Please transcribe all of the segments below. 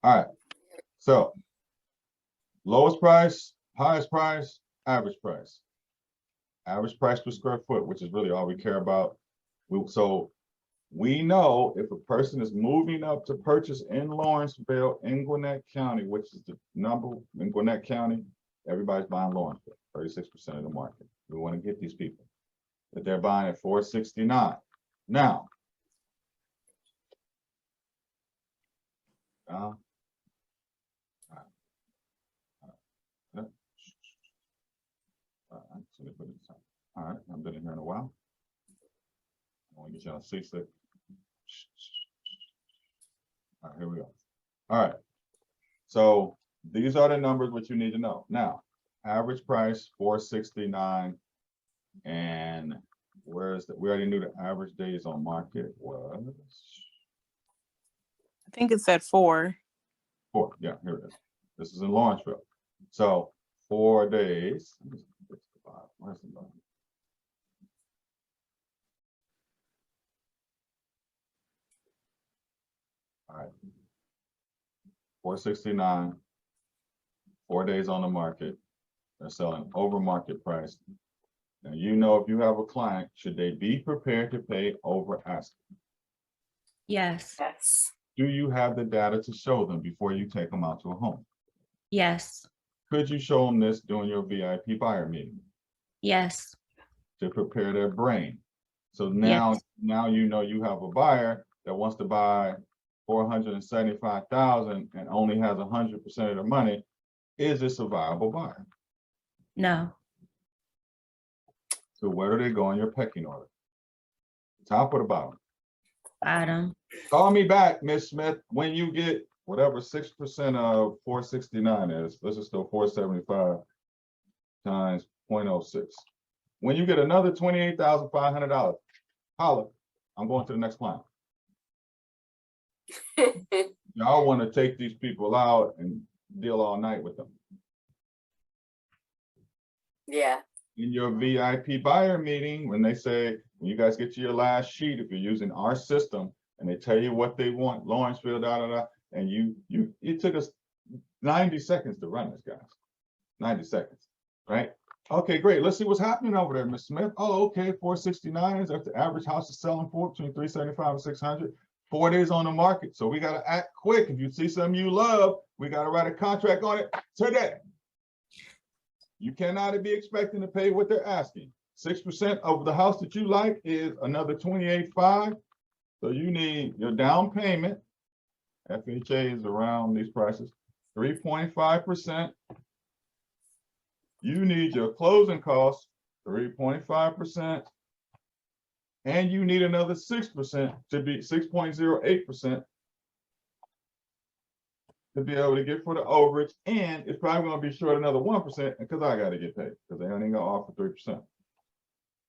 All right. So lowest price, highest price, average price. Average price per square foot, which is really all we care about. So we know if a person is moving up to purchase in Lawrenceville, in Gwinnett County, which is the number in Gwinnett County, everybody's buying Lawrenceville, 36% of the market. We want to get these people that they're buying at 469. Now, all right, I've been in here in a while. I want to get y'all to see that. All right, here we go. All right. So these are the numbers what you need to know. Now, average price 469, and where's we already knew the average days on market was. I think it's at 4. 4, yeah, here it is. This is in Lawrenceville. So 4 days. Where's the bottom? All right. 469, 4 days on the market. They're selling over market price. Now, you know, if you have a client, should they be prepared to pay over asking? Yes. Yes. Do you have the data to show them before you take them out to a home? Yes. Could you show them this during your VIP buyer meeting Yes. to prepare their brain? So now, now you know you have a buyer that wants to buy 475,000 and only has 100% of the money. Is this a viable buyer? No. So where do they go in your pecking order? Top or the bottom? Bottom. Call me back, Miss Smith, when you get whatever 6% of 469 is. Let's just go 475 times 0.06. When you get another $28,500, holla, I'm going to the next client. Y'all want to take these people out and deal all night with them. Yeah. In your VIP buyer meeting, when they say, when you guys get to your last sheet, if you're using our system and they tell you what they want, Lawrenceville, and it took us 90 seconds to run this, guys. 90 seconds, right? Okay, great. Let's see what's happening over there, Ms. Smith. Oh, okay, 469 is if the average house is selling for between 375 and 600. 4 days on the market. So we got to act quick. If you see something you love, we got to write a contract on it today. You cannot be expecting to pay what they're asking. 6% of the house that you like is another 28.5. So you need your down payment. FHA is around these prices, 3.5%. You need your closing costs, 3.5%. And you need another 6% to be 6.08% to be able to get for the overage. And it's probably going to be short another 1% because I got to get paid because they only going to offer 3%.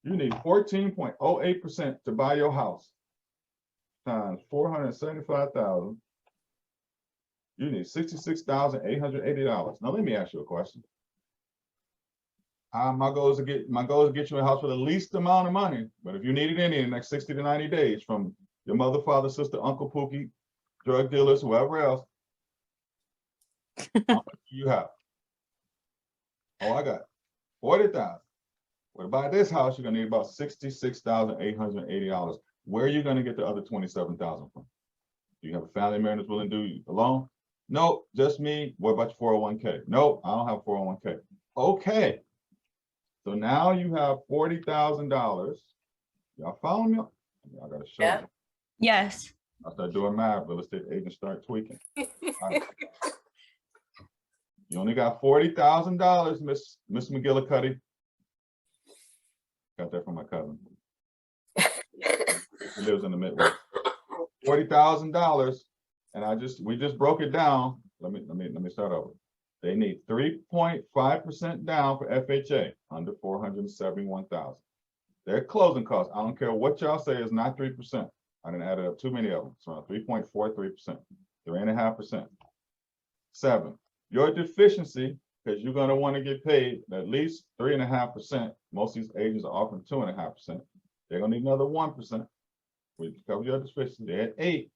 You need 14.08% to buy your house times 475,000. You need $66,880. Now let me ask you a question. My goal is to get you a house for the least amount of money. But if you need it in the next 60 to 90 days from your mother, father, sister, uncle, Pookie, drug dealers, whoever else, how much do you have? Oh, I got 40,000. Well, to buy this house, you're gonna need about $66,880. Where are you gonna get the other 27,000 from? Do you have a family member that's willing to do it alone? Nope, just me. What about your 401k? Nope, I don't have 401k. Okay. So now you have $40,000. Y'all follow me? I gotta show you. Yes. I start doing math, real estate agents start tweaking. Right. You only got $40,000, Miss McGillicuddy. Got that from my cousin. He lives in the Midwest. $40,000, and we just broke it down. Let me start over. They need 3.5% down for FHA under 471,000. Their closing costs, I don't care what y'all say, is not 3%. I didn't add it up too many of them. It's around 3.43%, 3.5%. 7. Your deficiency, because you're going to want to get paid at least 3.5%. Most of these agents are offering 2.5%. They're going to need another 1%. We cover your deficiency. They're at 8.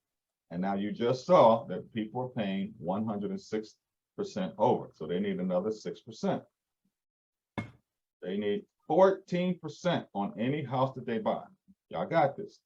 And now you just saw that people are paying 106% over, so they need another 6%. They need 14% on any house that they buy. Y'all got this.